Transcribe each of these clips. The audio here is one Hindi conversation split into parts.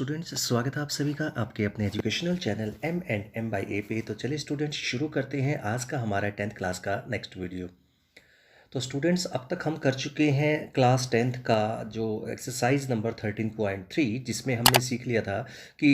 स्टूडेंट्स, स्वागत है आप सभी का आपके अपने educational channel M and M by A पे। तो चलिए स्टूडेंट्स, शुरू करते हैं आज का हमारा 10th क्लास का नेक्स्ट वीडियो। तो स्टूडेंट्स, अब तक हम कर चुके हैं क्लास 10th का जो एक्सरसाइज नंबर 13.3, जिसमें हमने सीख लिया था कि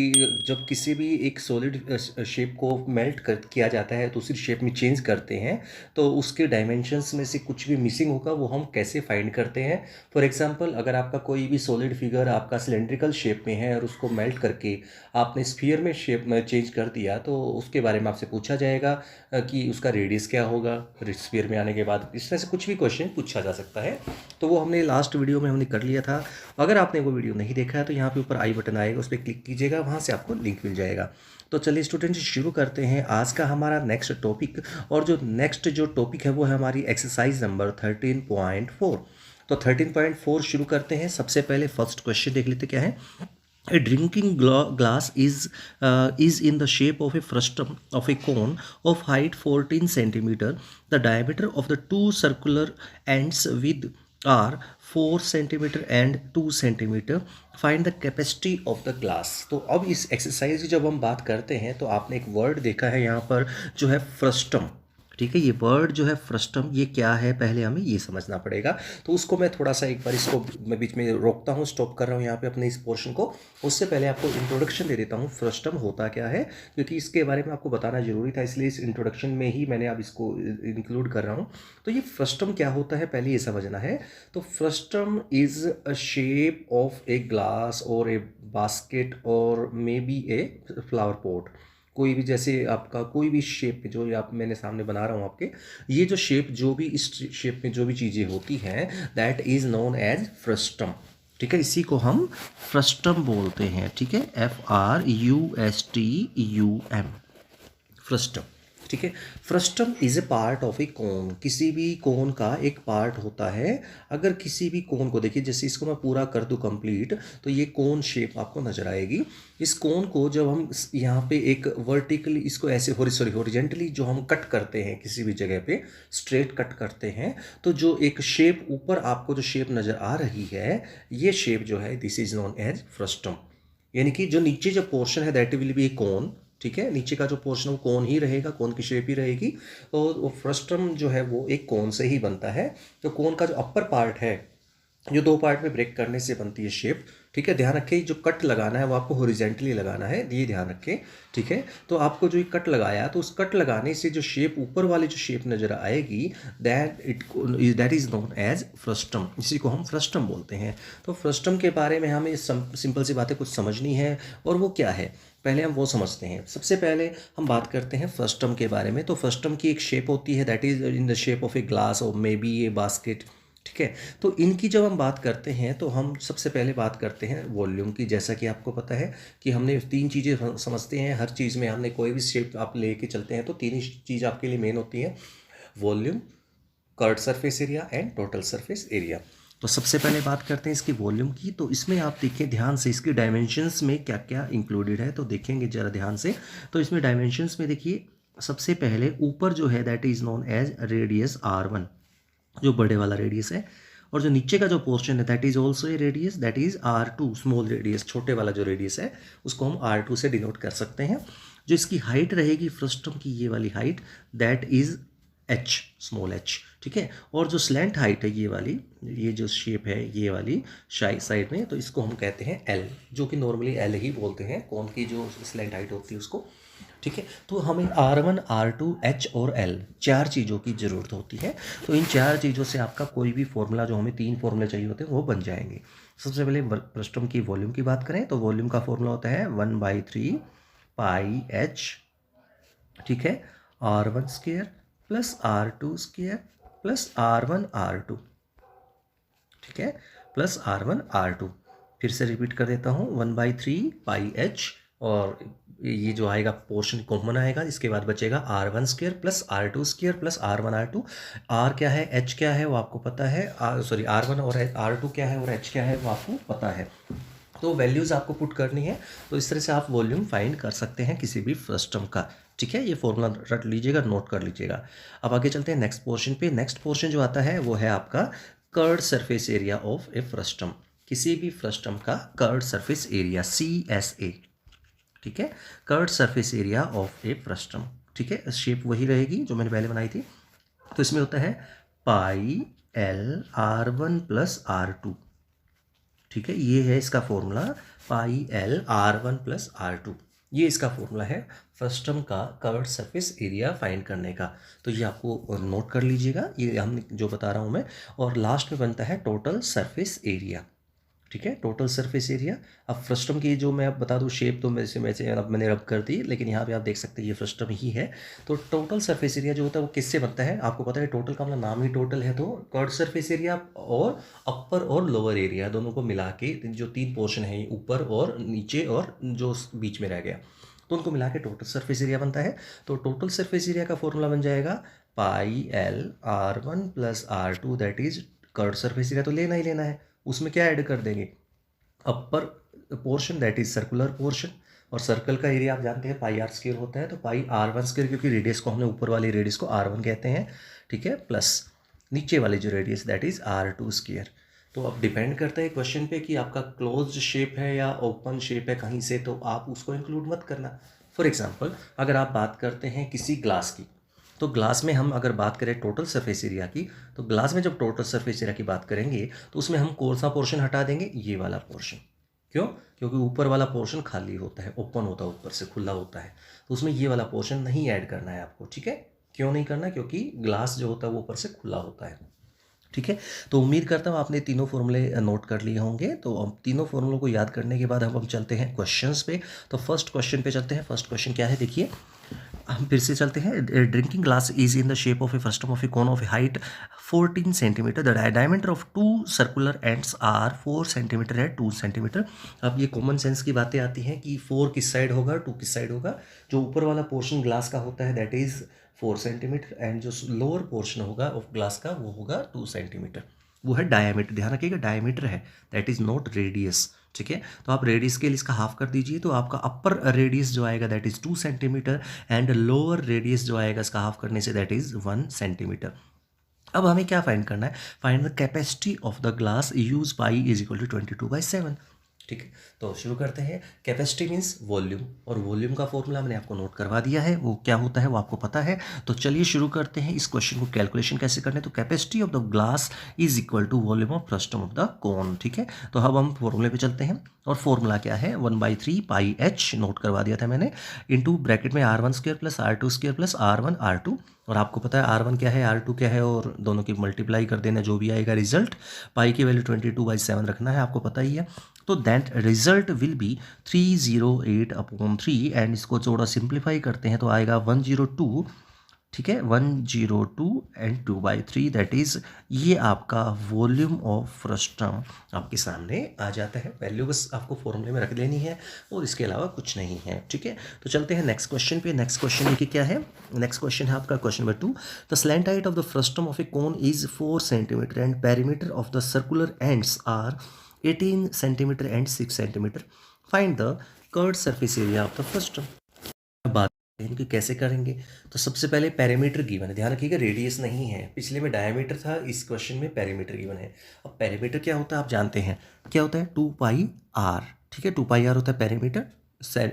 जब किसी भी एक सॉलिड शेप को मेल्ट किया जाता है तो उसी शेप में चेंज करते हैं, तो उसके डायमेंशंस में से कुछ भी मिसिंग होगा वो हम कैसे फाइंड करते हैं। फॉर एग्जांपल, अगर आपका कोई भी सॉलिड फिगर आपका सिलेंड्रिकल शेप में है और उसको मेल्ट करके आपने स्फीयर में शेप में चेंज कर दिया, तो उसके बारे में आपसे पूछा जाएगा कि उसका रेडियस क्या होगा स्फीयर में आने के बाद। इस तरह से कुछ भी क्वेश्चन पूछा जा सकता है। तो वो हमने लास्ट वीडियो में हमने कर लिया था। अगर आपने वो वीडियो नहीं देखा है तो यहाँ पे ऊपर आई बटन आएगा, उस पर क्लिक कीजिएगा, वहाँ से आपको लिंक मिल जाएगा। तो चलिए स्टूडेंट्स, शुरू करते हैं आज का हमारा नेक्स्ट टॉपिक। और जो नेक्स्ट जो टॉपिक है वो है हमारी एक्सरसाइज नंबर 13.4। तो 13.4 शुरू करते हैं। सबसे पहले फर्स्ट क्वेश्चन देख लेते क्या है। A drinking glass is in the shape of a frustum of a cone of height 14 centimeter. The diameter of the two circular ends with are 4 centimeter and 2 centimeter. Find the capacity of the glass. तो अब इस एक्सरसाइज की जब हम बात करते हैं तो आपने एक वर्ड देखा है यहाँ पर जो है फ्रस्टम। ठीक है, ये वर्ड जो है फ्रस्टम, ये क्या है पहले हमें ये समझना पड़ेगा। तो उसको मैं थोड़ा सा एक बार इसको मैं बीच में रोकता हूँ, स्टॉप कर रहा हूँ यहाँ पे अपने इस पोर्शन को। उससे पहले आपको इंट्रोडक्शन दे देता हूँ फ्रस्टम होता क्या है, क्योंकि इसके बारे में आपको बताना जरूरी था, इसलिए इस इंट्रोडक्शन में ही मैंने अब इसको इंक्लूड कर रहा हूँ। तो ये फ्रस्टम क्या होता है पहले ये समझना है। तो frustum is a shape of a glass और ए बास्केट और may be a flower pot. कोई भी, जैसे आपका कोई भी शेप जो आप मैंने सामने बना रहा हूँ आपके, ये जो शेप, जो भी इस शेप में जो भी चीज़ें होती हैं, that is known as frustum. ठीक है, इसी को हम फ्रस्टम बोलते हैं। ठीक है, FRUSTUM, फ्रस्टम। ठीक है, frustum is a part of a cone. किसी भी कोन का एक पार्ट होता है। अगर किसी भी कोन को देखिए, जैसे इसको मैं पूरा कर दूं कंप्लीट, तो ये कोन शेप आपको नजर आएगी। इस कोन को जब हम यहाँ पे एक वर्टिकली इसको ऐसे हॉरिजेंटली जो हम कट करते हैं किसी भी जगह पे, स्ट्रेट कट करते हैं, तो जो एक शेप ऊपर आपको जो शेप नजर आ रही है, ये शेप जो है this is known as frustum. यानी कि जो नीचे जो पोर्शन है that will be a cone. ठीक है, नीचे का जो पोर्शन वो कोन ही रहेगा, कोन की शेप ही रहेगी। तो वो फ्रस्टम जो है वो एक कोन से ही बनता है। तो कोन का जो अपर पार्ट है, जो दो पार्ट में ब्रेक करने से बनती है शेप। ठीक है, ध्यान रखें, जो कट लगाना है वो आपको हॉरिजेंटली लगाना है, ये ध्यान रखें। ठीक है, तो आपको जो कट लगाया, तो उस कट लगाने से जो शेप ऊपर वाली जो शेप नजर आएगी, that is known as frustum. इसी को हम फ्रस्टम बोलते हैं। तो फ्रस्टम के बारे में हमें सिंपल सी बातें कुछ समझनी है, और वो क्या है पहले हम वो समझते हैं। सबसे पहले हम बात करते हैं फ्रस्टम के बारे में। तो फ्रस्टम की एक शेप होती है that is in the shape of a glass और मे बी ए बास्केट। ठीक है, तो इनकी जब हम बात करते हैं तो हम सबसे पहले बात करते हैं वॉल्यूम की। जैसा कि आपको पता है कि हमने तीन चीज़ें समझते हैं हर चीज़ में। हमने कोई भी शेप आप लेके चलते हैं तो तीन ही चीज़ आपके लिए मेन होती है, volume, curved surface area and total surface area. तो सबसे पहले बात करते हैं इसकी वॉल्यूम की। तो इसमें आप देखिए ध्यान से, इसकी डायमेंशंस में क्या क्या इंक्लूडेड है, तो देखेंगे ज़रा ध्यान से। तो इसमें डायमेंशंस में देखिए, सबसे पहले ऊपर जो है that is known as radius R1, जो बड़े वाला रेडियस है। और जो नीचे का जो पोर्शन है that is also a radius, that is R2, small radius, छोटे वाला जो रेडियस है उसको हम R2 से डिनोट कर सकते हैं। जो इसकी हाइट रहेगी फ्रस्टम की, ये वाली height, that is H, small h। ठीक है, और जो स्लैंट हाइट है ये वाली, ये जो शेप है ये वाली साइड में, तो इसको हम कहते हैं L, जो कि नॉर्मली L ही बोलते हैं, कौन की जो स्लैंट हाइट होती है उसको। ठीक है, तो हमें R1, R2, H और L, चार चीज़ों की ज़रूरत होती है। तो इन चार चीज़ों से आपका कोई भी फॉर्मूला, जो हमें तीन फॉर्मूले चाहिए होते हैं, वो बन जाएंगे। सबसे पहले फ्रस्टम की वॉल्यूम की बात करें तो वॉल्यूम का फॉर्मूला होता है 1/3 पाई H। ठीक है, R1 square plus R2 square plus R1 R2। ठीक है, प्लस R1 R2। फिर से रिपीट कर देता हूँ, 1/3 पाई H, और ये जो आएगा पोर्शन कॉमन आएगा, इसके बाद बचेगा R1 square plus R2 square plus R1 R2। R क्या है, H क्या है वो आपको पता है, R1 और R2 क्या है और H क्या है वो आपको पता है। तो वैल्यूज़ आपको पुट करनी है। तो इस तरह से आप वॉल्यूम फाइंड कर सकते हैं किसी भी फ्रस्टम का। ठीक है, ये फॉर्मूला रट लीजिएगा, नोट कर लीजिएगा। अब आगे चलते हैं नेक्स्ट पोर्शन पे। नेक्स्ट पोर्शन जो आता है वो है आपका curved surface area of a frustum. किसी भी फ्रस्टम का कर्व्ड सरफेस एरिया CSA, ठीक है, curved surface area of a frustum, ठीक है, शेप वही रहेगी जो मैंने पहले बनाई थी। तो इसमें होता है pi L R1 plus R2, ठीक है, ये है इसका formula, pi L R1 plus R2, ये इसका फॉर्मूला है फ्रस्टम का कर्व्ड सरफेस एरिया फाइंड करने का। तो ये आपको नोट कर लीजिएगा, ये हम जो बता रहा हूँ मैं। और लास्ट में बनता है टोटल सरफेस एरिया, ठीक है, टोटल सरफेस एरिया। अब फ्रस्टम की जो मैं अब बता दूँ शेप, तो वैसे अब मैंने रब कर दी, लेकिन यहाँ पे आप देख सकते हैं ये फ्रस्टम ही है। तो टोटल सरफेस एरिया जो होता है वो किससे बनता है, आपको पता है टोटल का मतलब नाम ही टोटल है, तो कर्व्ड सरफेस एरिया और अपर और लोअर एरिया दोनों को मिला के जो तीन पोर्शन है, ऊपर और नीचे और जो बीच में रह गया, तो उनको मिला के टोटल सरफेस एरिया बनता है। तो टोटल सरफेस एरिया का फॉर्मूला बन जाएगा pi L R1 plus R2, that is curved surface area तो लेना ही लेना है, उसमें क्या ऐड कर देंगे, upper portion that is circular portion, और सर्कल का एरिया आप जानते हैं पाई R² होता है, तो पाई R1 स्क्वायर, क्योंकि रेडियस को हमने ऊपर वाली रेडियस को R1 कहते हैं, ठीक है, प्लस नीचे वाली जो radius that is R2 square. तो अब डिपेंड करता है क्वेश्चन पे कि आपका क्लोज्ड शेप है या ओपन शेप है कहीं से, तो आप उसको इंक्लूड मत करना। फॉर एग्जांपल अगर आप बात करते हैं किसी ग्लास की, तो ग्लास में हम अगर बात करें टोटल सरफेस एरिया की, तो ग्लास में जब टोटल सरफेस एरिया की बात करेंगे तो उसमें हम कौन सा पोर्शन हटा देंगे, ये वाला पोर्शन। क्यों, क्योंकि ऊपर वाला पोर्शन खाली होता है, ओपन होता है, ऊपर से खुला होता है, तो उसमें ये वाला पोर्शन नहीं ऐड करना है आपको, ठीक है। क्यों नहीं करना, क्योंकि ग्लास जो होता है वो ऊपर से खुला होता है, ठीक है। तो उम्मीद करता हूँ आपने तीनों फॉर्मूले नोट कर लिए होंगे। तो अब तीनों फॉर्मूलों को याद करने के बाद हम चलते हैं क्वेश्चंस पे। तो फर्स्ट क्वेश्चन पे चलते हैं। फर्स्ट क्वेश्चन क्या है, देखिए हम फिर से चलते हैं। Drinking glass is in the shape of a frustum of a cone of a height 14 centimetre, the diameter of two circular ends are 4 centimetre है 2 सेंटीमीटर। अब ये कॉमन सेंस की बातें आती हैं कि 4 किस साइड होगा, 2 किस साइड होगा। जो ऊपर वाला पोर्शन ग्लास का होता है दैट इज 4 सेंटीमीटर, एंड जो लोअर पोर्शन होगा ऑफ ग्लास का वो होगा 2 सेंटीमीटर। वो है डायमीटर, ध्यान रखिएगा डायमीटर है, दैट इज नॉट रेडियस, ठीक है। तो आप रेडियस के लिए इसका हाफ कर दीजिए, तो आपका अपर रेडियस जो आएगा that is 2 centimetre, and lower radius जो आएगा इसका हाफ करने से दैट इज 1 सेंटीमीटर। अब हमें क्या फाइंड करना है, find the capacity of the glass use pi is equal to 22/7, ठीक है। तो शुरू करते हैं। कैपेसिटी मीन्स वॉल्यूम, और वॉल्यूम का फॉर्मूला मैंने आपको नोट करवा दिया है, वो क्या होता है वो आपको पता है। तो चलिए शुरू करते हैं इस क्वेश्चन को, कैलकुलेशन कैसे करने। तो capacity of the glass is equal to volume of frustum of the cone, ठीक है। तो अब हम फॉर्मूले पे चलते हैं, और फॉर्मूला क्या है, 1/3 पाई एच नोट करवा दिया था मैंने, इंटू ब्रैकेट में R1 square plus R2 square plus R1 R2, और आपको पता है R1 क्या है R2 क्या है, और दोनों की मल्टीप्लाई कर देना, जो भी आएगा रिजल्ट। पाई की वैल्यू 22/7 रखना है, आपको पता ही है। तो that result will be 308/3, and इसको थोड़ा सिंप्लीफाई करते हैं तो आएगा 102, ठीक है, 102 एंड 2/3, दैट इज ये आपका वॉल्यूम ऑफ फ्रस्टम आपके सामने आ जाता है। वैल्यू बस आपको फॉर्मूले में रख लेनी है, और इसके अलावा कुछ नहीं है, ठीक है। तो चलते हैं नेक्स्ट क्वेश्चन पे। नेक्स्ट क्वेश्चन देखिए क्या है। नेक्स्ट क्वेश्चन है आपका question number 2। The slant height of the frustum of a cone is 4 centimetre, and perimeter of the circular ends are 18 centimetre and 6 centimetre. Find the curved surface area of the frustum. बात कि कैसे करेंगे। तो सबसे पहले पेरीमीटर गिवन है, ध्यान रखिएगा रेडियस नहीं है, पिछले में डायमीटर था, इस क्वेश्चन में पेरीमीटर गिवन है। अब पेरीमीटर क्या होता है आप जानते हैं, क्या होता है 2πr, ठीक है, 2πr होता है पेरीमीटर,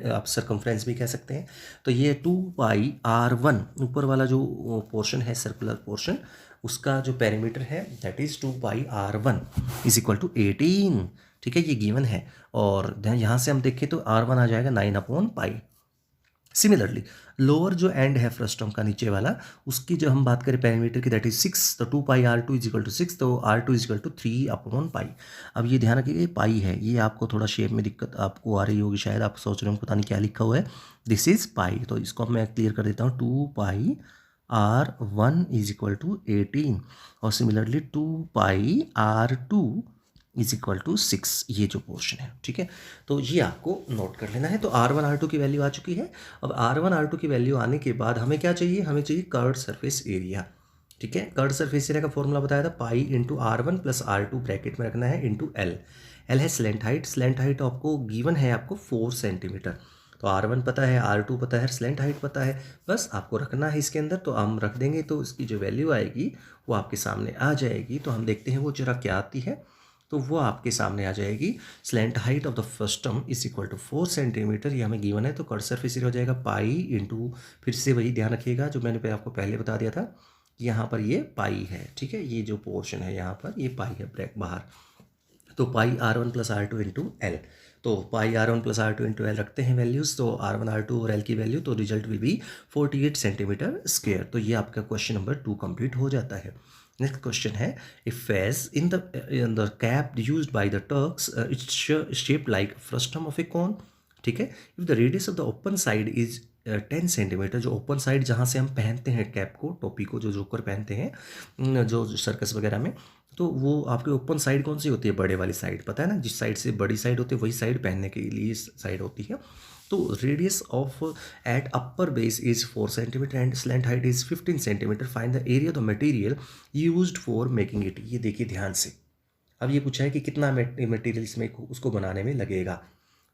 आप सर्कमफ्रेंस भी कह सकते हैं। तो ये 2πr1 ऊपर वाला जो पोर्शन है सर्कुलर पोर्शन, उसका जो पेरीमीटर है that is 2πr1 is equal to 18, ठीक है, ये गिवन है। और यहाँ से हम देखें तो R1 आ जाएगा 9/π। सिमिलरली लोअर जो एंड है फ्रस्टम का नीचे वाला, उसकी जब हम बात करें पेरीमीटर की दैट इज 6, तो 2πr2 इज इक्वल टू 6, तो R2 इज इक्वल टू 3/π। अब ये ध्यान रखिए पाई है, ये आपको थोड़ा शेप में दिक्कत आपको आ रही होगी, शायद आप सोच रहे हो पता नहीं क्या लिखा हुआ है, दिस इज पाई। तो इसको मैं क्लियर कर देता हूँ, 2πr1 इज इक्वल टू 18, और similarly 2πr2 is equal to 6, ये जो पोर्शन है, ठीक है। तो ये आपको नोट कर लेना है। तो R1 R2 की वैल्यू आ चुकी है। अब R1 R2 की वैल्यू आने के बाद हमें क्या चाहिए, हमें चाहिए कर्व्ड सरफेस एरिया, ठीक है। कर्व्ड सरफेस एरिया का फॉर्मूला बताया था pi into R1 plus R2 bracket में रखना है इंटू L। L है स्लैंट हाइट, स्लैंट हाइट आपको गिवन है आपको 4 सेंटीमीटर। तो R1 पता है, R2 पता है, स्लैंट हाइट पता है, बस आपको रखना है इसके अंदर। तो हम रख देंगे तो इसकी जो वैल्यू आएगी वो आपके सामने आ जाएगी। तो हम देखते हैं वो जरा क्या आती है। तो वो आपके सामने आ जाएगी। Slant height of the frustum is equal to 4 centimetre, ये हमें गिवन है, तो कर्व सरफेस एरिया हो जाएगा पाई इंटू, फिर से वही ध्यान रखिएगा जो मैंने आपको पहले बता दिया था, यहाँ पर ये पाई है, ठीक है, ये जो पोर्शन है यहाँ पर ये पाई है ब्रैक बाहर, तो पाई R1 plus R2 into L. तो पाई R1 plus R2 into L रखते हैं वैल्यूज़, तो R1 R2 और एल की वैल्यू, तो result will be 48 centimetre square. तो ये आपका क्वेश्चन नंबर 2 कंप्लीट हो जाता है। नेक्स्ट क्वेश्चन है, if fez in the cap used by the Turks it's shaped like frustum of a cone, ठीक है, if the radius of the open side is 10 centimetre, जो ओपन साइड जहाँ से हम पहनते हैं कैप को, टोपी को, जो जोकर पहनते हैं जो सर्कस वगैरह में, तो वो आपके ओपन साइड कौन सी होती है, बड़े वाली साइड, पता है ना, जिस साइड से बड़ी साइड होती है वही साइड पहनने के लिए साइड होती है। तो radius of at upper base is 4 centimetre and slant height is 15 centimetre, find the area the material used for making it. ये देखिए ध्यान से, अब ये पूछा है कि कितना मटेरियल इसमें उसको बनाने में लगेगा।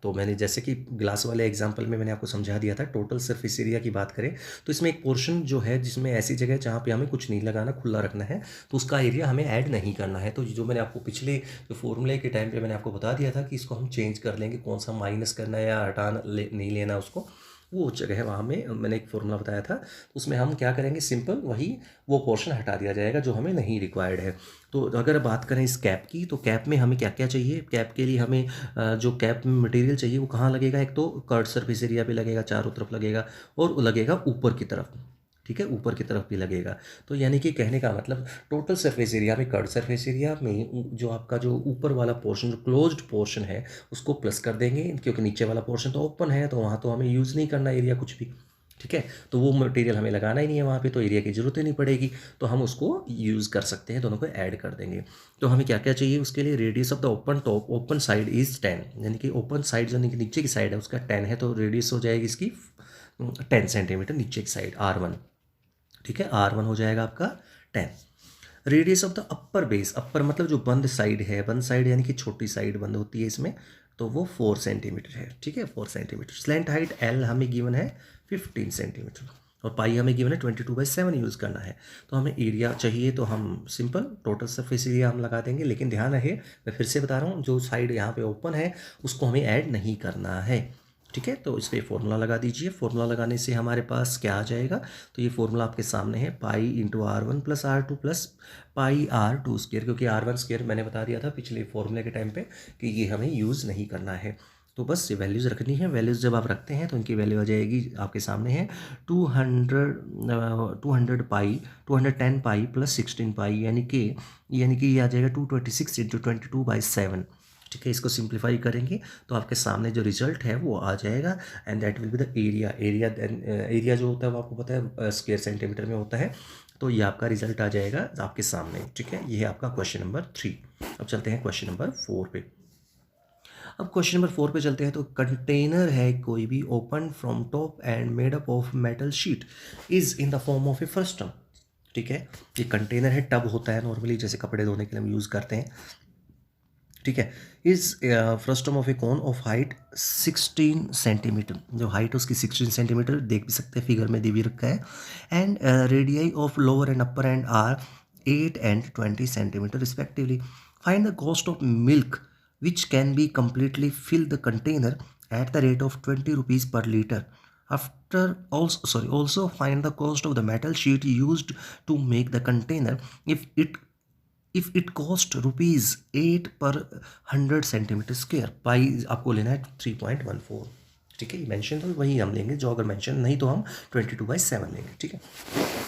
तो मैंने जैसे कि ग्लास वाले एग्जांपल में मैंने आपको समझा दिया था, टोटल सरफेस एरिया की बात करें तो इसमें एक पोर्शन जो है जिसमें ऐसी जगह जहाँ पे हमें कुछ नहीं लगाना, खुला रखना है, तो उसका एरिया हमें ऐड नहीं करना है। तो जो मैंने आपको पिछले जो फॉर्मूले के टाइम पे मैंने आपको बता दिया था कि इसको हम चेंज कर लेंगे, कौन सा माइनस करना है या हटाना नहीं लेना उसको, वो जगह है वहाँ में मैंने एक फॉर्मूला बताया था, उसमें हम क्या करेंगे, सिंपल वही वो पोर्शन हटा दिया जाएगा जो हमें नहीं रिक्वायर्ड है। तो अगर बात करें इस कैप की, तो कैप में हमें क्या क्या चाहिए, कैप के लिए हमें जो कैप में मटेरियल चाहिए वो कहाँ लगेगा, एक तो कर्व सरफेस एरिया पे लगेगा, चारों तरफ लगेगा, और लगेगा ऊपर की तरफ, ठीक है, ऊपर की तरफ भी लगेगा। तो यानी कि कहने का मतलब टोटल सरफेस एरिया में कर्व सरफेस एरिया में जो आपका जो ऊपर वाला पोर्शन, जो क्लोज्ड पोर्शन है, उसको प्लस कर देंगे, क्योंकि नीचे वाला पोर्शन तो ओपन है, तो वहाँ तो हमें यूज़ नहीं करना एरिया कुछ भी, ठीक है, तो वो मटेरियल हमें लगाना ही नहीं है वहाँ पे, तो एरिया की ज़रूरत ही नहीं पड़ेगी, तो हम उसको यूज़ कर सकते हैं, दोनों को ऐड कर देंगे। तो हमें क्या क्या चाहिए उसके लिए, radius of the open top, open side is 10, यानी कि ओपन साइड जो नीचे की साइड है उसका 10 है, तो रेडियस हो जाएगी इसकी 10 सेंटीमीटर नीचे की साइड, R1, ठीक है, R1 हो जाएगा आपका 10। Radius of the upper base, upper मतलब जो बंद साइड है, बंद साइड यानी कि छोटी साइड बंद होती है इसमें, तो वो 4 सेंटीमीटर है, ठीक है, 4 सेंटीमीटर। स्लैंट हाइट L हमें गिवन है 15 सेंटीमीटर, और पाई हमें गिवन है 22/7 यूज़ करना है। तो हमें एरिया चाहिए, तो हम सिंपल टोटल सरफेस एरिया हम लगा देंगे, लेकिन ध्यान रहे मैं फिर से बता रहा हूँ, जो साइड यहाँ पे ओपन है उसको हमें ऐड नहीं करना है, ठीक है। तो इस पर फॉर्मूला लगा दीजिए, फॉर्मूला लगाने से हमारे पास क्या आ जाएगा, तो ये फॉर्मूला आपके सामने है, pi into R1 plus R2 plus pi R2 square, क्योंकि R1 स्क्वेयर मैंने बता दिया था पिछले फॉर्मूले के टाइम पे कि ये हमें यूज़ नहीं करना है। तो बस ये वैल्यूज़ रखनी है, वैल्यूज़ जब आप रखते हैं तो इनकी वैल्यू आ जाएगी आपके सामने है 210 पाई प्लस 16 पाई, यानी कि ये आ जाएगा 226 इंटू 22/7, ठीक है। इसको सिंप्लीफाई करेंगे तो आपके सामने जो रिजल्ट है वो आ जाएगा, and that will be the area. Area जो होता है वो आपको पता है स्क्वायर सेंटीमीटर में होता है, तो ये आपका रिजल्ट आ जाएगा आपके सामने, ठीक है। ये है आपका क्वेश्चन नंबर 3। अब चलते हैं क्वेश्चन नंबर 4 पे। अब क्वेश्चन नंबर 4 पे चलते हैं। तो कंटेनर है कोई भी, open from top and made up of metal sheet, is in the form of a frustum, ठीक है। ये कंटेनर है, टब होता है नॉर्मली, जैसे कपड़े धोने के लिए हम यूज़ करते हैं, ठीक है। इस frustum of a cone of height 16 centimetre, जो हाइट उसकी 16 सेंटीमीटर, देख भी सकते हैं फिगर में दे भी रखा है, and radii of lower and upper end are 8 and 20 centimetre respectively. Find the cost of milk which can be completely fill the container at the rate of 20 rupees per liter. Also find the cost of the metal sheet used to make the container if it cost rupees 8 per 100 centimetre square. Pi आपको लेना है 3.14, ठीक है। ये मेंशन तो वही हम लेंगे जो अगर मेंशन नहीं तो हम 22/7 लेंगे, ठीक है।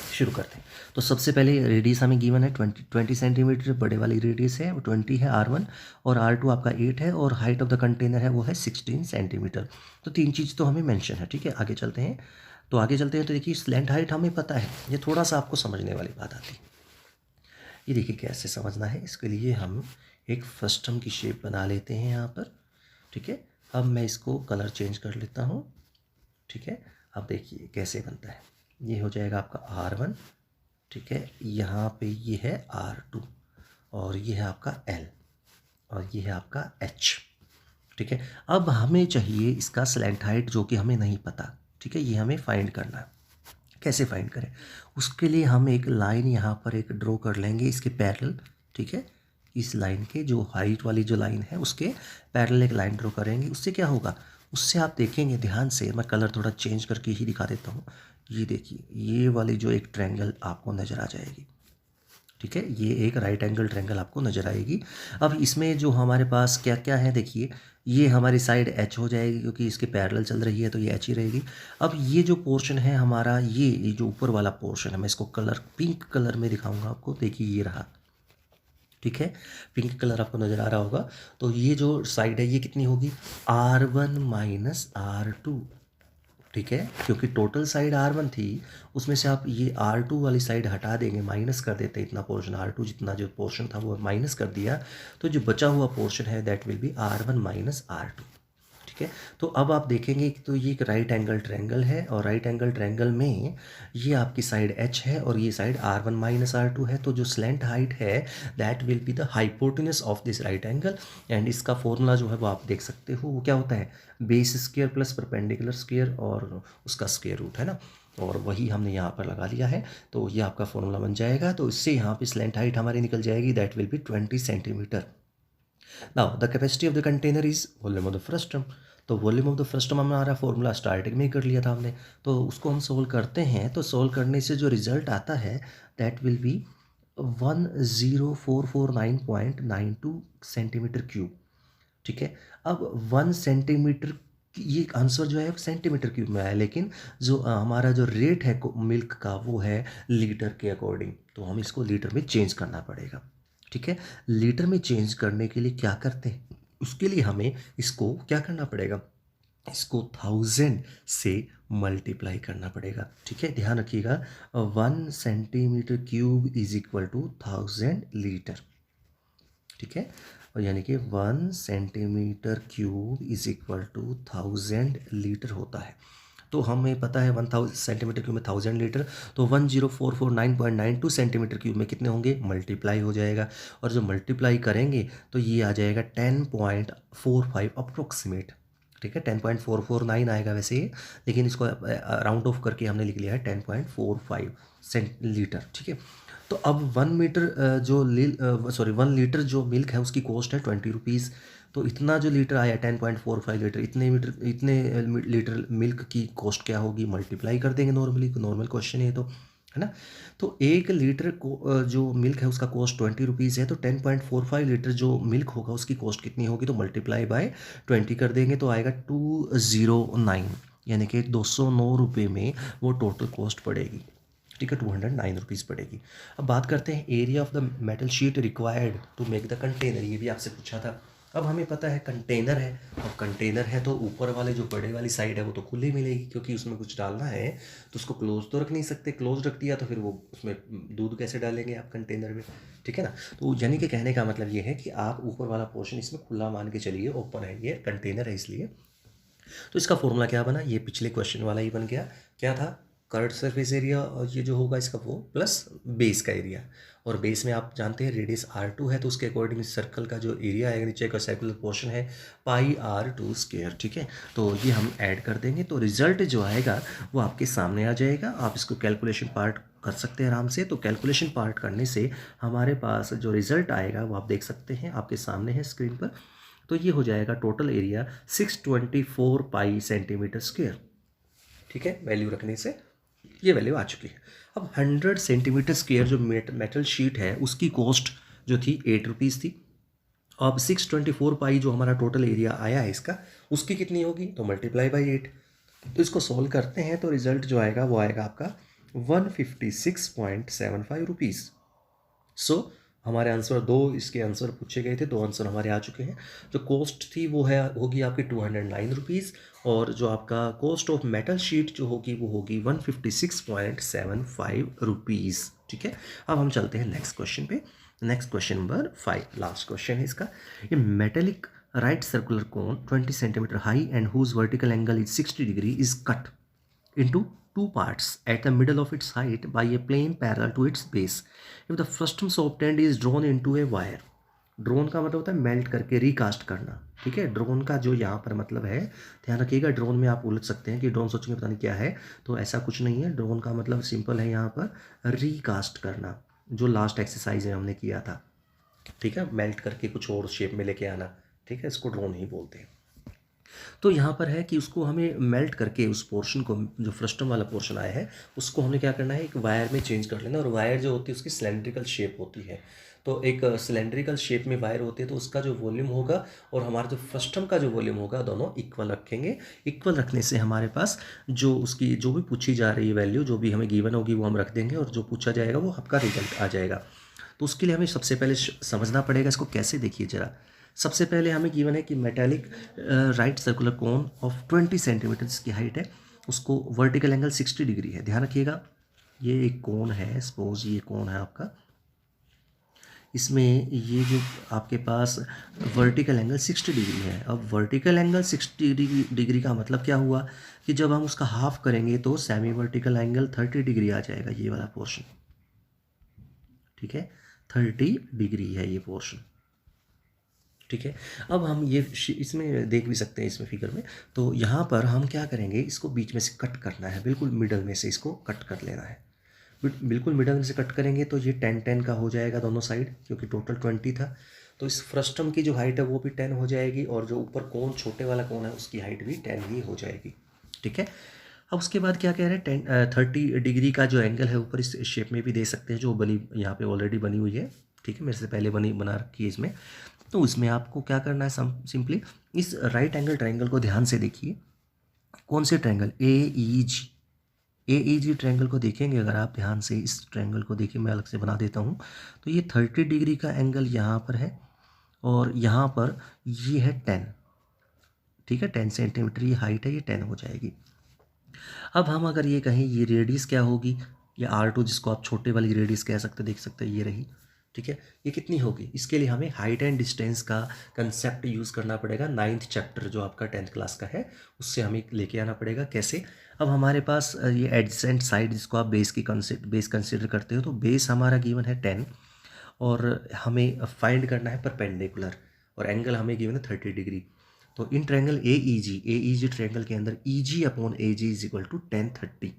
शुरू करते हैं। तो सबसे पहले रेडियस हमें गिवन है 20 सेंटीमीटर, बड़े वाली रेडियस है वो 20 है R1, और R2 आपका 8 है, और हाइट ऑफ द कंटेनर है वो है 16 सेंटीमीटर। तो तीन चीज़ तो हमें मेंशन है, ठीक है। आगे चलते हैं। तो देखिए स्लैंट हाइट हमें पता है, ये थोड़ा सा आपको समझने वाली बात आती है। ये देखिए कैसे समझना है, इसके लिए हम एक फ्रस्टम की शेप बना लेते हैं यहाँ पर, ठीक है। अब मैं इसको कलर चेंज कर लेता हूँ, ठीक है। अब देखिए कैसे बनता है, ये हो जाएगा आपका R1, ठीक है। यहाँ पे ये है R2, और ये है आपका L, और ये है आपका H, ठीक है। अब हमें चाहिए इसका स्लैंट हाइट, जो कि हमें नहीं पता, ठीक है। ये हमें फाइंड करना है। कैसे फाइंड करें, उसके लिए हम एक लाइन यहाँ पर एक ड्रॉ कर लेंगे इसके पैरेलल, ठीक है। इस लाइन के जो हाइट वाली जो लाइन है उसके पैरेलल एक लाइन ड्रॉ करेंगे। उससे क्या होगा, उससे आप देखेंगे ध्यान से, मैं कलर थोड़ा चेंज करके ही दिखा देता हूँ। ये देखिए, ये वाली जो एक ट्रायंगल आपको नज़र आ जाएगी, ठीक है, ये एक राइट एंगल ट्रायंगल आपको नज़र आएगी। अब इसमें जो हमारे पास क्या क्या है देखिए, ये हमारी साइड एच हो जाएगी क्योंकि इसके पैरेलल चल रही है तो ये एच ही रहेगी। अब ये जो पोर्शन है हमारा, ये जो ऊपर वाला पोर्शन है, मैं इसको कलर पिंक कलर में दिखाऊंगा आपको। देखिए ये रहा, ठीक है, पिंक कलर आपको नज़र आ रहा होगा। तो ये जो साइड है ये कितनी होगी, R1 माइनस R2, ठीक है, क्योंकि टोटल साइड R1 थी, उसमें से आप ये R2 वाली साइड हटा देंगे, माइनस कर देते, इतना पोर्शन R2 जितना जो पोर्शन था वो माइनस कर दिया, तो जो बचा हुआ पोर्शन है that will B R1 minus R2, ठीक है। तो अब आप देखेंगे कि तो ये एक राइट एंगल ट्रायंगल है, और राइट एंगल ट्रायंगल में ये आपकी साइड H है और ये साइड R1 माइनस R2 है। तो जो स्लैंट हाइट है that will be the hypotenuse of this right angle, and इसका फॉर्मूला जो है वो आप देख सकते हो, वो क्या होता है, base square plus perpendicular square और उसका स्क्वायर रूट, है ना, और वही हमने यहाँ पर लगा लिया है। तो ये आपका फॉर्मूला बन जाएगा। तो इससे यहाँ पे स्लैंट हाइट हमारी निकल जाएगी, that will B 20 centimetre. Now the capacity of the container is volume of the frustum. तो वॉल्यूम ऑफ द फ्रस्टम हमारा फॉर्मूला स्टार्टिंग में ही कर लिया था हमने, तो उसको हम सोल्व करते हैं। तो सोल्व करने से जो रिजल्ट आता है that will B 10449.92 centimetre cube, ठीक है। अब 1 सेंटीमीटर, ये आंसर जो है सेंटीमीटर क्यूब में आया, लेकिन जो हमारा जो रेट है मिल्क का वो है लीटर के अकॉर्डिंग, तो हम इसको लीटर में चेंज करना पड़ेगा, ठीक है। लीटर में चेंज करने के लिए क्या करते हैं, उसके लिए हमें इसको क्या करना पड़ेगा, इसको 1000 से मल्टीप्लाई करना पड़ेगा, ठीक है, ध्यान रखिएगा। 1 centimetre cube is equal to 1000 litre, ठीक है, और यानी कि 1 centimetre cube is equal to 1000 litre होता है। तो हमें पता है 1000 सेंटीमीटर क्यूब में 1000 लीटर, तो 10449.92 सेंटीमीटर क्यूब में कितने होंगे, मल्टीप्लाई हो जाएगा, और जो मल्टीप्लाई करेंगे तो ये आ जाएगा 10.45 अप्रोक्सीमेट, ठीक है, 10.449 आएगा वैसे ही, लेकिन इसको राउंड ऑफ करके हमने लिख लिया है 10.45 लीटर, ठीक है। तो अब 1 लीटर जो मिल्क है उसकी कॉस्ट है 20 रुपीज़। तो इतना जो लीटर आया 10.45 लीटर, इतने लीटर मिल्क की कॉस्ट क्या होगी, मल्टीप्लाई कर देंगे नॉर्मली, नॉर्मल क्वेश्चन है तो, है ना। तो 1 लीटर को जो मिल्क है उसका कॉस्ट 20 रुपीज़ है, तो 10.45 लीटर जो मिल्क होगा उसकी कॉस्ट कितनी होगी, तो मल्टीप्लाई बाय 20 कर देंगे तो आएगा 209, यानी कि 209 रुपये में वो टोटल कॉस्ट पड़ेगी, ठीक है, 209 रुपीज़ पड़ेगी। अब बात करते हैं area of the metal sheet required to make the container, ये भी आपसे पूछा था। अब हमें पता है कंटेनर है, अब कंटेनर है तो ऊपर वाले जो बड़े वाली साइड है वो तो खुली मिलेगी, क्योंकि उसमें कुछ डालना है तो उसको क्लोज तो रख नहीं सकते, क्लोज रख दिया तो फिर वो उसमें दूध कैसे डालेंगे आप कंटेनर में, ठीक है ना। तो यानी कि कहने का मतलब ये है कि आप ऊपर वाला पोर्शन इसमें खुला मान के चलिए, ओपन है, ये कंटेनर है इसलिए। तो इसका फॉर्मूला क्या बना, ये पिछले क्वेश्चन वाला ही बन गया, क्या था, कर्ड सरफेस एरिया, और ये जो होगा इसका वो प्लस बेस का एरिया, और बेस में आप जानते हैं रेडियस R2 है, तो उसके अकॉर्डिंग सर्कल का जो एरिया है नीचे का सर्कुलर पोर्शन है पाई R2 स्क्वायर, ठीक है। तो ये हम ऐड कर देंगे तो रिजल्ट जो आएगा वो आपके सामने आ जाएगा। आप इसको कैलकुलेशन पार्ट कर सकते हैं आराम से। तो कैलकुलेशन पार्ट करने से हमारे पास जो रिजल्ट आएगा वो आप देख सकते हैं, आपके सामने है स्क्रीन पर। तो ये हो जाएगा टोटल एरिया 624 पाई सेंटीमीटर स्क्वायर, ठीक है, वैल्यू रखने से ये वैल्यू आ चुकी है। अब 100 सेंटीमीटर स्क्वायर जो मेटल शीट है उसकी कॉस्ट जो थी 8 रुपीज़ थी। अब 624 पाई जो हमारा टोटल एरिया आया है इसका, उसकी कितनी होगी, तो मल्टीप्लाई बाई 8। तो इसको सॉल्व करते हैं तो रिजल्ट जो आएगा वो आएगा आपका 156.75 रुपीज़। सो हमारे आंसर दो, इसके आंसर पूछे गए थे, दो आंसर हमारे आ चुके हैं। जो कॉस्ट थी वो है होगी आपकी 209 रुपीज़, और जो आपका कॉस्ट ऑफ मेटल शीट जो होगी वो होगी 156.75 रुपीज़, ठीक है। अब हम चलते हैं नेक्स्ट क्वेश्चन पे। Next question number 5, last question है इसका। ये metallic right circular cone 20 centimetre high and whose vertical angle is 60 degree is cut into two parts at the middle of its height by a plane parallel to its base. If the frustum so obtained is drawn into a wire, drone का मतलब होता है मेल्ट करके रिकास्ट करना, ठीक है। ड्रोन का जो यहाँ पर मतलब है, ध्यान रखिएगा, ड्रोन में आप उलझ सकते हैं कि ड्रोन सोचेंगे पता नहीं क्या है, तो ऐसा कुछ नहीं है। ड्रोन का मतलब सिंपल है यहाँ पर रिकास्ट करना, जो लास्ट एक्सरसाइज में हमने किया था, ठीक है, मेल्ट करके कुछ और शेप में लेके आना, ठीक है, इसको ड्रोन ही बोलते हैं। तो यहाँ पर है कि उसको हमें मेल्ट करके उस पोर्शन को, जो फ्रस्टम वाला पोर्शन आया है, उसको हमें क्या करना है, एक वायर में चेंज कर लेना। और वायर जो होती है उसकी सिलेंड्रिकल शेप होती है, तो एक सिलेंड्रिकल शेप में वायर होती है, तो उसका जो वॉल्यूम होगा और हमारा जो फ्रस्टम का जो वॉल्यूम होगा, दोनों इक्वल रखेंगे। इक्वल रखने से हमारे पास जो उसकी जो भी पूछी जा रही है वैल्यू, जो भी हमें गिवन होगी वो हम रख देंगे, और जो पूछा जाएगा वो आपका रिजल्ट आ जाएगा। तो उसके लिए हमें सबसे पहले समझना पड़ेगा इसको कैसे। देखिए ज़रा, सबसे पहले हमें गिवन है कि metallic right circular cone of 20 centimetre की हाइट है, उसको वर्टिकल एंगल 60 डिग्री है। ध्यान रखिएगा, ये एक कोन है, सपोज ये कोन है आपका, इसमें ये जो आपके पास वर्टिकल एंगल 60 डिग्री है। अब वर्टिकल एंगल 60 डिग्री का मतलब क्या हुआ कि जब हम उसका हाफ करेंगे तो सेमी वर्टिकल एंगल 30 डिग्री आ जाएगा, ये वाला पोर्शन, ठीक है, 30 डिग्री है ये पोर्शन, ठीक है। अब हम ये इसमें देख भी सकते हैं, इसमें फिगर में। तो यहाँ पर हम क्या करेंगे, इसको बीच में से कट करना है, बिल्कुल मिडल में से इसको कट कर लेना है। बिल्कुल मिडल में से कट करेंगे तो ये 10-10 का हो जाएगा दोनों साइड, क्योंकि टोटल 20 था। तो इस फ्रस्टम की जो हाइट है वो भी 10 हो जाएगी, और जो ऊपर कोन, छोटे वाला कोन है, उसकी हाइट भी 10 ही हो जाएगी, ठीक है। अब उसके बाद क्या कह रहे हैं, 30 डिग्री का जो एंगल है ऊपर इस शेप में भी दे सकते हैं, जो बनी यहाँ पे ऑलरेडी बनी हुई है, ठीक है, मेरे से पहले बना रखी है इसमें। तो इसमें आपको क्या करना है, सिंपली इस राइट एंगल ट्रायंगल को ध्यान से देखिए। कौन से ट्रायंगल, ए ई जी ट्रायंगल को देखेंगे अगर आप ध्यान से, इस ट्रायंगल को देखिए, मैं अलग से बना देता हूँ। तो ये 30 डिग्री का एंगल यहाँ पर है, और यहाँ पर ये है 10, ठीक है, 10 सेंटीमीटर ये हाइट है, ये 10 हो जाएगी। अब हम अगर ये कहें, ये रेडियस क्या होगी, ये R2, जिसको आप छोटे वाली रेडियस कह सकते, देख सकते हैं, ये रही, ठीक है। ये कितनी होगी, इसके लिए हमें हाइट एंड डिस्टेंस का कंसेप्ट यूज़ करना पड़ेगा। 9th चैप्टर जो आपका 10th क्लास का है, उससे हमें लेके आना पड़ेगा। कैसे, अब हमारे पास ये एडजेसेंट साइड, जिसको आप बेस कंसिडर करते हो, तो बेस हमारा गिवन है 10, और हमें फाइंड करना है परपेंडिकुलर, और एंगल हमें गिवन है 30 डिग्री। तो in triangle A E ji triangle के अंदर E G upon A G is equal to 10-30,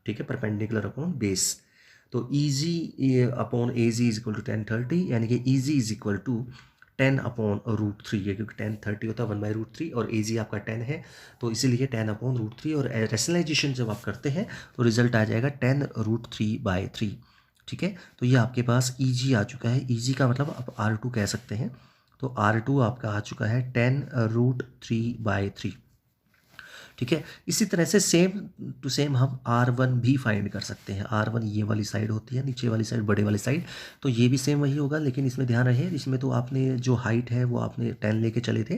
ठीक है, परपेंडिकुलर अपॉन बेस। तो E G upon A G is equal to 10-30, यानी कि E G is equal to 10 upon √3 है, क्योंकि 10-30 होता है 1/√3, और ए जी आपका 10 है, तो इसीलिए 10 अपॉन √3। और रेशनलाइजेशन जब आप करते हैं तो रिजल्ट आ जाएगा 10√3/3, ठीक है। तो ये आपके पास ई जी आ चुका है। ई जी का मतलब आप R2 कह सकते हैं। तो R2 आपका आ चुका है 10√3/3, ठीक है। इसी तरह से सेम टू सेम हम R1 भी फाइंड कर सकते हैं। R1 ये वाली साइड होती है, नीचे वाली साइड, बड़े वाली साइड, तो ये भी सेम वही होगा, लेकिन इसमें ध्यान रहे, इसमें तो आपने जो हाइट है वो आपने 10 लेके चले थे,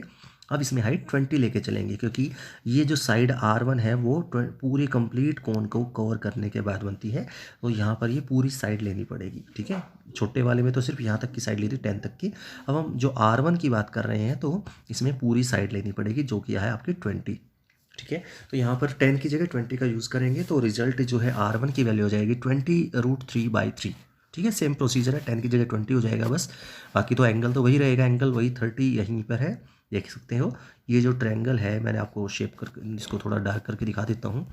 अब इसमें हाइट 20 लेके चलेंगे, क्योंकि ये जो साइड R1 है वो पूरे कंप्लीट कोन को कवर करने के बाद बनती है, तो यहाँ पर ये पूरी साइड लेनी पड़ेगी, ठीक है। छोटे वाले में तो सिर्फ यहाँ तक की साइड ली थी, 10 तक की। अब हम जो R1 की बात कर रहे हैं, तो इसमें पूरी साइड लेनी पड़ेगी, जो कि है आपकी 20, ठीक है। तो यहाँ पर 10 की जगह 20 का यूज़ करेंगे, तो रिजल्ट जो है R1 की वैल्यू हो जाएगी 20√3/3, ठीक है। सेम प्रोसीजर है, 10 की जगह 20 हो जाएगा बस, बाकी तो एंगल तो वही रहेगा, एंगल वही 30 यहीं पर है, देख सकते हो। ये जो ट्रायंगल है, मैंने आपको शेप कर, इसको थोड़ा डार्क करके दिखा देता हूँ,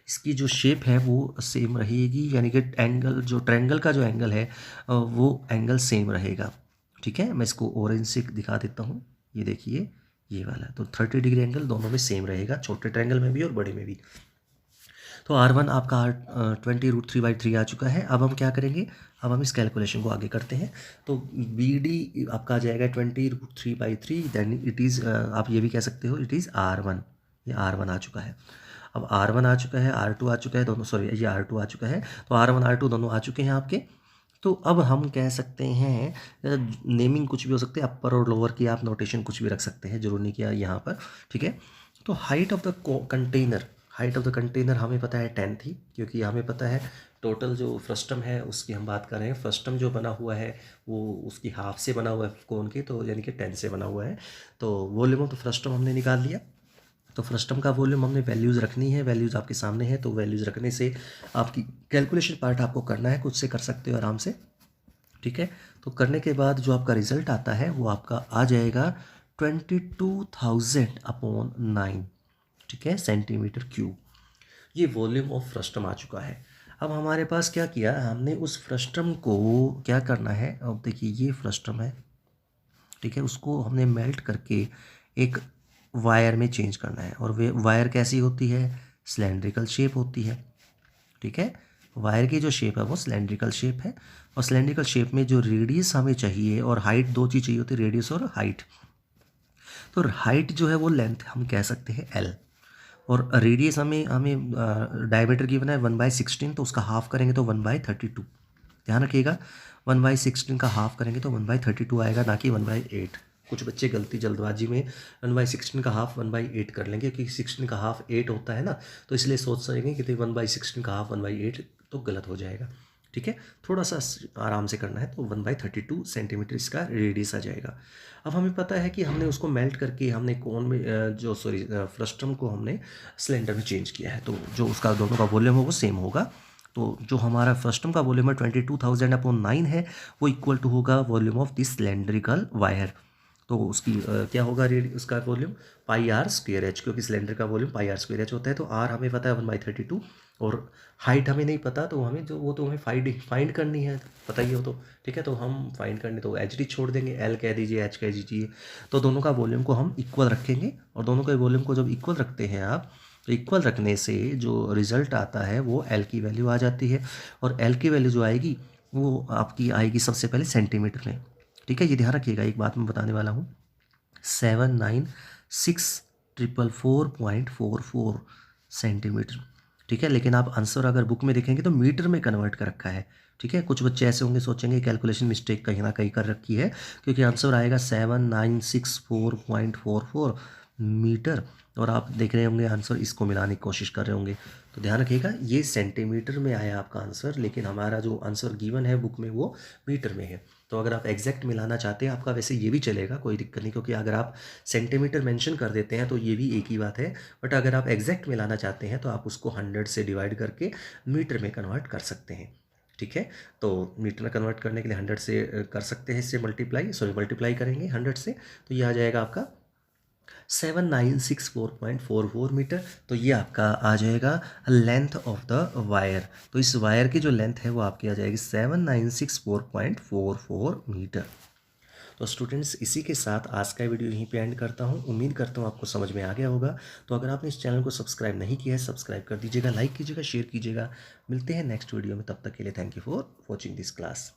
इसकी जो शेप है वो सेम रहेगी, यानी कि एंगल, जो ट्रायंगल का जो एंगल है वो एंगल सेम रहेगा, ठीक है। मैं इसको ऑरेंज से दिखा देता हूँ, ये देखिए, ये वाला, तो 30 डिग्री एंगल दोनों में सेम रहेगा, छोटे ट्रायंगल में भी और बड़े में भी। तो R1 आपका 20√3/3 आ चुका है। अब हम क्या करेंगे, अब हम इस कैलकुलेशन को आगे करते हैं। तो BD आपका आ जाएगा 20√3/3, देन इट इज़, आप ये भी कह सकते हो, इट इज़ R1, ये R1 आ चुका है। अब R1 आ चुका है, R2 आ चुका है, दोनों, सॉरी, ये R2 आ चुका है, तो R1 R2 दोनों आ चुके हैं आपके। तो अब हम कह सकते हैं, नेमिंग कुछ भी हो सकते हैं, अपर और लोअर की आप नोटेशन कुछ भी रख सकते हैं, जरूरी नहीं कि यहाँ पर, ठीक है। तो height of the container, height of the container हमें पता है 10 थी, क्योंकि हमें पता है टोटल जो फ्रस्टम है उसकी हम बात कर रहे हैं, फ्रस्टम जो बना हुआ है वो उसकी हाफ से बना हुआ है कोन के, तो यानी कि 10 से बना हुआ है। तो वॉल्यूम ऑफ द फ्रस्टम हमने निकाल लिया। तो फ्रस्टम का वॉल्यूम हमने वैल्यूज़ रखनी है, वैल्यूज़ आपके सामने है, तो वैल्यूज़ रखने से आपकी कैलकुलेशन पार्ट आपको करना है, खुद से कर सकते हो आराम से, ठीक है। तो करने के बाद जो आपका रिजल्ट आता है वो आपका आ जाएगा 22,000/9, ठीक है, सेंटीमीटर क्यूब। ये वॉल्यूम ऑफ फ्रस्टम आ चुका है। अब हमारे पास क्या किया हमने, उस फ्रस्ट्रम को क्या करना है, अब देखिए ये फ्रस्ट्रम है, ठीक है, उसको हमने मेल्ट करके एक वायर में चेंज करना है। और वे वायर कैसी होती है, सिलेंड्रिकल शेप होती है, ठीक है। वायर की जो शेप है वो सिलेंड्रिकल शेप है, और सिलेंड्रिकल शेप में जो रेडियस हमें चाहिए और हाइट, दो चीज़ चाहिए होती है, रेडियस और हाइट। तो हाइट जो है वो लेंथ हम कह सकते हैं एल, और रेडियस हमें हमें डायमीटर गिवन है 1/16, तो उसका हाफ करेंगे तो 1/32। ध्यान रखिएगा 1/16 का हाफ करेंगे तो 1/32 आएगा, ना कि 1/8। कुछ बच्चे गलती जल्दबाजी में 1/16 का हाफ 1/8 कर लेंगे, क्योंकि 16 का हाफ 8 होता है ना, तो इसलिए सोच सकेंगे कि 1/16 का हाफ 1/8, तो गलत हो जाएगा, ठीक है। थोड़ा सा आराम से करना है, तो 1/32 सेंटीमीटर इसका रेडियस आ जाएगा। अब हमें पता है कि हमने उसको मेल्ट करके हमने कोन में जो सॉरी फ्रस्ट्रम को हमने सिलेंडर में चेंज किया है, तो जो उसका दोनों का वॉल्यूम है वो सेम होगा। तो जो हमारा फ्रस्ट्रम का वॉल्यूम है 22,000/9 है, वो इक्वल टू होगा volume of this cylindrical wire. तो उसकी क्या होगा रेड उसका वॉल्यूम πr²h, क्योंकि सिलेंडर का वॉल्यूम πr²h होता है। तो r हमें पता है 1/32, और हाइट हमें नहीं पता, तो हमें जो वो तो हमें फाइंड करनी है, पता ही हो तो, ठीक है। तो हम फाइंड करने तो एच डी छोड़ देंगे, एल कह दीजिए, एच कह दीजिए। तो दोनों का वॉल्यूम को हम इक्वल रखेंगे, और दोनों के वॉल्यूम को जब इक्वल रखते हैं आप, तो इक्वल रखने से जो रिज़ल्ट आता है वो एल की वैल्यू आ जाती है, और एल की वैल्यू जो आएगी वो आपकी आएगी सबसे पहले सेंटीमीटर में, ठीक है। ये ध्यान रखिएगा, एक बात मैं बताने वाला हूँ, 796,444.44 सेंटीमीटर, ठीक है। लेकिन आप आंसर अगर बुक में देखेंगे तो मीटर में कन्वर्ट कर रखा है, ठीक है। कुछ बच्चे ऐसे होंगे सोचेंगे कैलकुलेशन मिस्टेक कहीं ना कहीं कर रखी है, क्योंकि आंसर आएगा 7,964.44 मीटर, और आप देख रहे होंगे आंसर इसको मिलाने की कोशिश कर रहे होंगे। तो ध्यान रखिएगा ये सेंटीमीटर में आया आपका आंसर, लेकिन हमारा जो आंसर गिवन है बुक में वो मीटर में है। तो अगर आप एग्जैक्ट मिलाना चाहते हैं, आपका वैसे ये भी चलेगा, कोई दिक्कत नहीं, क्योंकि अगर आप सेंटीमीटर मेंशन कर देते हैं तो ये भी एक ही बात है। बट अगर आप एग्जैक्ट मिलाना चाहते हैं तो आप उसको 100 से डिवाइड करके मीटर में कन्वर्ट कर सकते हैं, ठीक है। तो मीटर में कन्वर्ट करने के लिए 100 से कर सकते हैं, इससे मल्टीप्लाई करेंगे 100 से, तो ये आ जाएगा आपका 7,964.44 मीटर। तो ये आपका आ जाएगा लेंथ ऑफ द वायर। तो इस वायर की जो लेंथ है वो आपकी आ जाएगी 7,964.44 मीटर। तो स्टूडेंट्स, इसी के साथ आज का वीडियो यहीं पे एंड करता हूँ। उम्मीद करता हूँ आपको समझ में आ गया होगा। तो अगर आपने इस चैनल को सब्सक्राइब नहीं किया है, सब्सक्राइब कर दीजिएगा, लाइक कीजिएगा, शेयर कीजिएगा। मिलते हैं नेक्स्ट वीडियो में, तब तक के लिए thank you for watching this class.